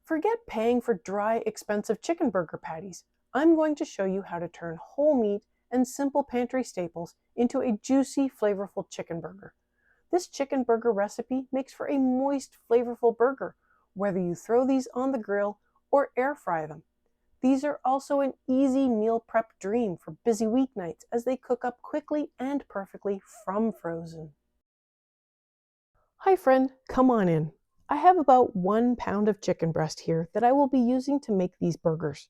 Forget paying for dry, expensive chicken burger patties. I'm going to show you how to turn whole meat and simple pantry staples into a juicy, flavorful chicken burger. This chicken burger recipe makes for a moist, flavorful burger, whether you throw these on the grill or air fry them. These are also an easy meal prep dream for busy weeknights as they cook up quickly and perfectly from frozen. Hi friend, come on in. I have about 1 pound of chicken breast here that I will be using to make these burgers.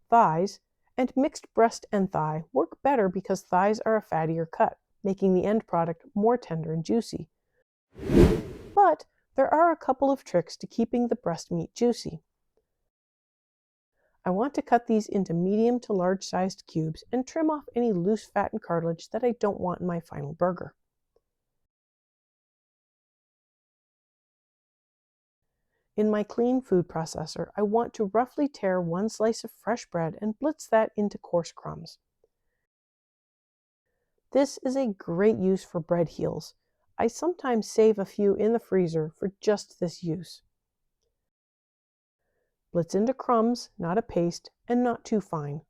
Thighs and mixed breast and thigh work better because thighs are a fattier cut, making the end product more tender and juicy. But there are a couple of tricks to keeping the breast meat juicy. I want to cut these into medium to large sized cubes and trim off any loose fat and cartilage that I don't want in my final burger. In my clean food processor, I want to roughly tear 1 slice of fresh bread and blitz that into coarse crumbs. This is a great use for bread heels. I sometimes save a few in the freezer for just this use. Blitz into crumbs, not a paste, and not too fine.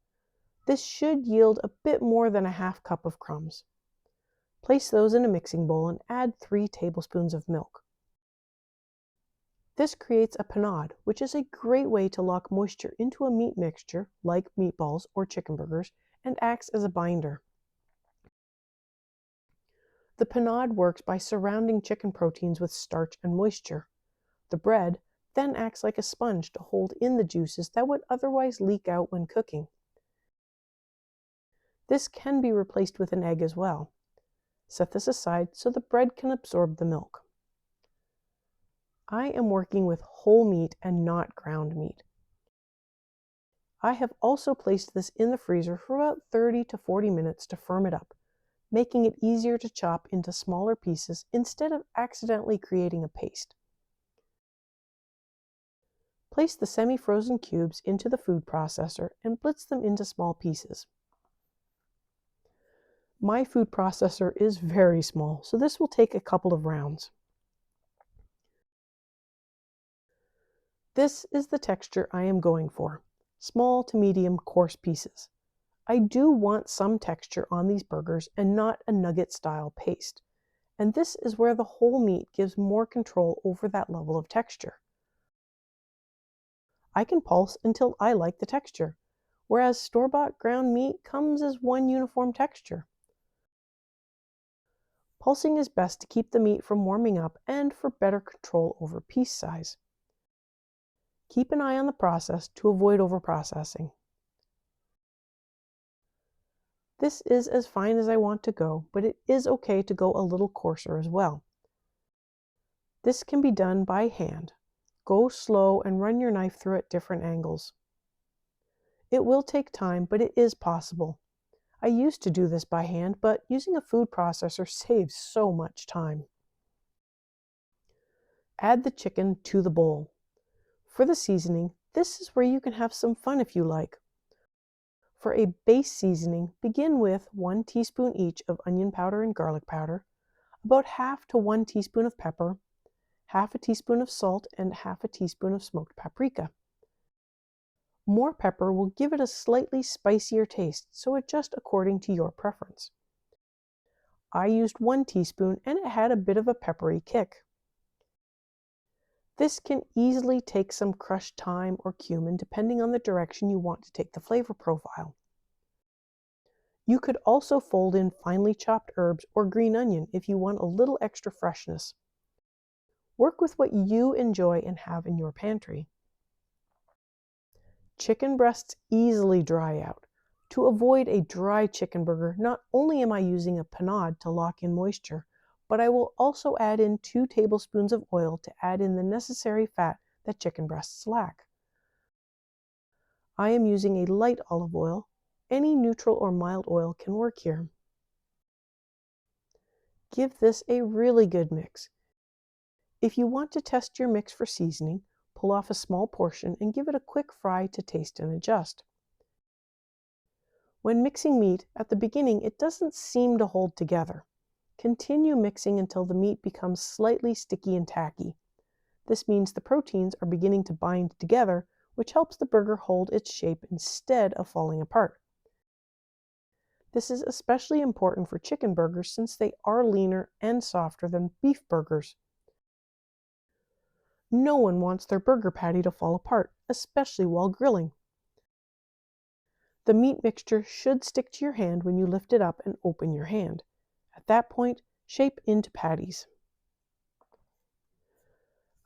This should yield a bit more than a half cup of crumbs. Place those in a mixing bowl and add 3 tablespoons of milk. This creates a panade, which is a great way to lock moisture into a meat mixture, like meatballs or chicken burgers, and acts as a binder. The panade works by surrounding chicken proteins with starch and moisture. The bread then acts like a sponge to hold in the juices that would otherwise leak out when cooking. This can be replaced with an egg as well. Set this aside so the bread can absorb the milk. I am working with whole meat and not ground meat. I have also placed this in the freezer for about 30 to 40 minutes to firm it up, making it easier to chop into smaller pieces instead of accidentally creating a paste. Place the semi-frozen cubes into the food processor and blitz them into small pieces. My food processor is very small, so this will take a couple of rounds. This is the texture I am going for, small to medium coarse pieces. I do want some texture on these burgers and not a nugget-style paste, and this is where the whole meat gives more control over that level of texture. I can pulse until I like the texture, whereas store-bought ground meat comes as one uniform texture. Pulsing is best to keep the meat from warming up and for better control over piece size. Keep an eye on the process to avoid overprocessing. This is as fine as I want to go, but it is okay to go a little coarser as well. This can be done by hand. Go slow and run your knife through at different angles. It will take time, but it is possible. I used to do this by hand, but using a food processor saves so much time. Add the chicken to the bowl. For the seasoning, this is where you can have some fun if you like. For a base seasoning, begin with 1 teaspoon each of onion powder and garlic powder, about half to 1 teaspoon of pepper, half a teaspoon of salt, and half a teaspoon of smoked paprika. More pepper will give it a slightly spicier taste, so adjust according to your preference. I used 1 teaspoon and it had a bit of a peppery kick. This can easily take some crushed thyme or cumin depending on the direction you want to take the flavor profile. You could also fold in finely chopped herbs or green onion if you want a little extra freshness. Work with what you enjoy and have in your pantry. Chicken breasts easily dry out. To avoid a dry chicken burger, not only am I using a panade to lock in moisture, but I will also add in 2 tablespoons of oil to add in the necessary fat that chicken breasts lack. I am using a light olive oil. Any neutral or mild oil can work here. Give this a really good mix. If you want to test your mix for seasoning, pull off a small portion and give it a quick fry to taste and adjust. When mixing meat, at the beginning it doesn't seem to hold together. Continue mixing until the meat becomes slightly sticky and tacky. This means the proteins are beginning to bind together, which helps the burger hold its shape instead of falling apart. This is especially important for chicken burgers since they are leaner and softer than beef burgers. No one wants their burger patty to fall apart, especially while grilling. The meat mixture should stick to your hand when you lift it up and open your hand. At that point, shape into patties.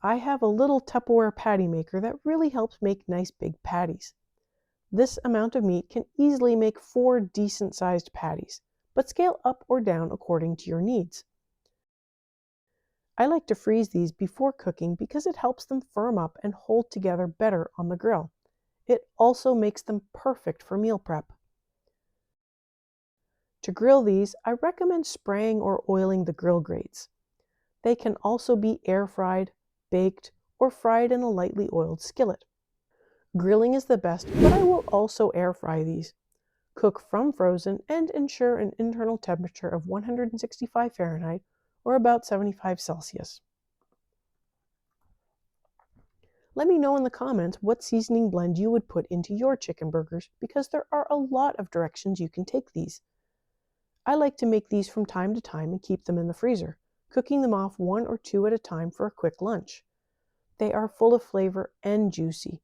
I have a little Tupperware patty maker that really helps make nice big patties. This amount of meat can easily make 4 decent-sized patties, but scale up or down according to your needs. I like to freeze these before cooking because it helps them firm up and hold together better on the grill. It also makes them perfect for meal prep. To grill these, I recommend spraying or oiling the grill grates. They can also be air fried, baked, or fried in a lightly oiled skillet. Grilling is the best, but I will also air fry these. Cook from frozen and ensure an internal temperature of 165 Fahrenheit or about 75 Celsius. Let me know in the comments what seasoning blend you would put into your chicken burgers because there are a lot of directions you can take these. I like to make these from time to time and keep them in the freezer, cooking them off 1 or 2 at a time for a quick lunch. They are full of flavor and juicy.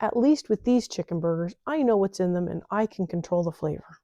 At least with these chicken burgers, I know what's in them and I can control the flavor.